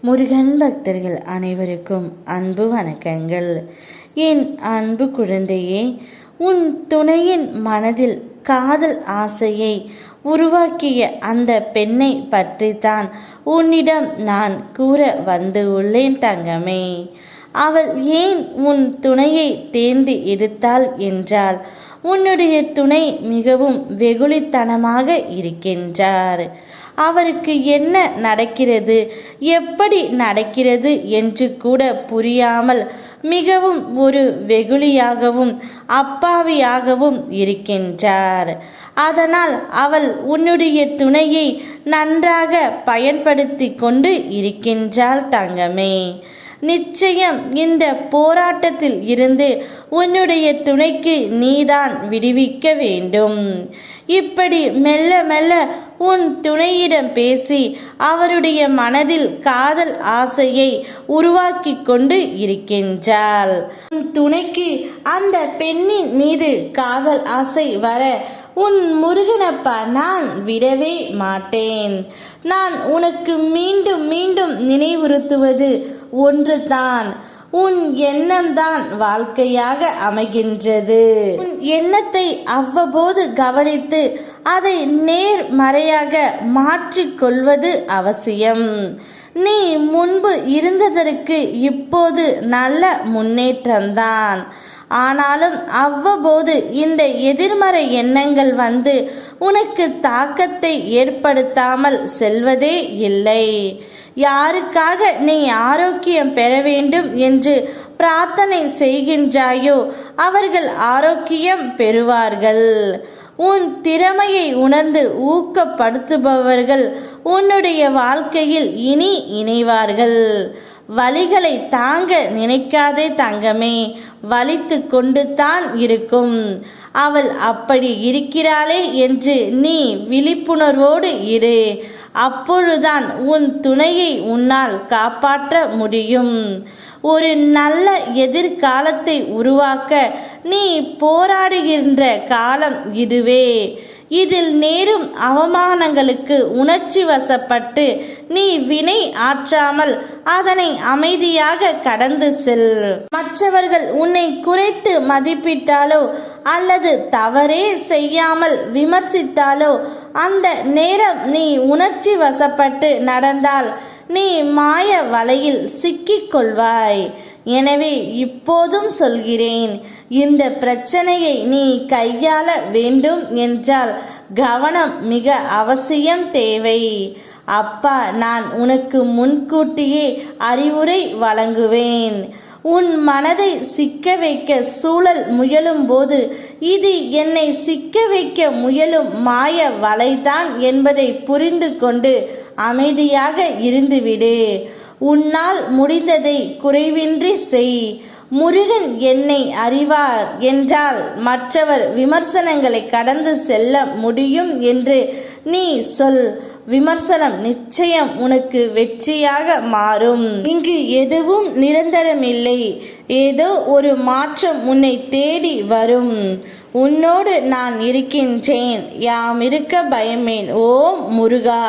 முருகன் பக்தர்கள் அனைவருக்கும் அன்பு வணக்கங்கள். என் அன்பு குழந்தையே, உன் துணையின் மனதில் காதல் ஆசையை உருவாக்கிய அந்த பெண்ணை பற்றித்தான் உன்னிடம் நான் கூற வந்து உள்ளேன் தங்கமே. அவள் ஏன் உன் துணையை தேர்ந்து எடுத்தாள் என்றால், உன்னுடைய துணை மிகவும் வெகுளித்தனமாக இருக்கின்றார். அவருக்கு என்ன நடக்கிறது, எப்படி நடக்கிறது என்று கூட புரியாமல் மிகவும் ஒரு வெகுளியாகவும் அப்பாவியாகவும் இருக்கின்றார். அதனால் அவள் உன்னுடைய துணையை நன்றாக பயன்படுத்தி கொண்டு இருக்கின்றாள் தங்கமே. நிச்சயம் இந்த போராட்டத்தில் இருந்து உன்னுடைய துணைக்கு நீதான் விடுவிக்க வேண்டும். இப்படி மெல்ல மெல்ல உன் துணையிடம் பேசி அவருடைய மனதில் காதல் ஆசையை உருவாக்கி கொண்டு இருக்கின்றாள். உன் துணைக்கு அந்த பெண்ணின் மீது காதல் ஆசை வர உன் முருகனப்பா நான் விடவே மாட்டேன். நான் உனக்கு மீண்டும் மீண்டும் நினைவுறுத்துவது ஒன்றுதான், உன் எண்ணம்தான் வாழ்க்கையாக அமைகின்றது. உன் எண்ணத்தை அவ்வப்போது கவனித்து அதை நேர்மறையாக மாற்றிக்கொள்வது அவசியம். நீ முன்பு இருந்ததற்கு இப்போது நல்ல முன்னேற்றம்தான். ஆனாலும் அவ்வப்போது இந்த எதிர்மறை எண்ணங்கள் வந்து உனக்கு தாக்கத்தை ஏற்படுத்தாமல் செல்வதே இல்லை. யாருக்காக நீ ஆரோக்கியம் பெற வேண்டும் என்று பிரார்த்தனை செய்கின்றாயோ அவர்கள் ஆரோக்கியம் பெறுவார்கள். உன் திறமையை உணர்ந்து ஊக்கப்படுத்துபவர்கள் உன்னுடைய வாழ்க்கையில் இனி இணைவார்கள். வலிகளை தாங்க நினைக்காதே தங்கமே, வலித்து கொண்டு தான் இருக்கும். அவள் அப்படி இருக்கிறாளே என்று நீ விழிப்புணர்வோடு இரு. அப்பொழுதுதான் உன் துணையை உன்னால் காப்பாற்ற முடியும். ஒரு நல்ல எதிர்காலத்தை உருவாக்க நீ போராடுகின்ற காலம் இதுவே. இதில் நேரும் அவமானங்களுக்கு உணர்ச்சி வசப்பட்டு நீ வினை ஆற்றாமல் அதனை அமைதியாக கடந்து செல். மற்றவர்கள் உன்னை குறைத்து மதிப்பிட்டாலோ அல்லது தவறே செய்யாமல் விமர்சித்தாலோ அந்த நேரம் நீ உணர்ச்சி வசப்பட்டு நடந்தால் நீ மாய வலையில் சிக்கிக் கொள்வாய். எனவே இப்போதும் சொல்கிறேன், இந்த பிரச்சனையை நீ கையாள வேண்டும் என்றால் கவனம் மிக அவசியம் தேவை. அப்பா நான் உனக்கு முன்கூட்டியே அறிவுரை வழங்குவேன். உன் மனதை சிக்க வைக்க சூழல் முயலும் போது இது என்னை சிக்க வைக்க முயலும் மாய வலைதான் என்பதை புரிந்து கொண்டு அமைதியாக இருந்துவிடு. உன்னால் முடிந்ததை குறைவின்றி செய். முருகன் என்னை அறிவார் என்றால் மற்றவர் விமர்சனங்களை கடந்து செல்ல முடியும் என்று நீ சொல். விமர்சனம் நிச்சயம் உனக்கு வெற்றியாக மாறும். இங்கு எதுவும் நிரந்தரமில்லை. ஏதோ ஒரு மாற்றம் உன்னை தேடி வரும். உன்னோடு நான் இருக்கின்றேன். யாம் இருக்க பயமேன். ஓம் முருகா.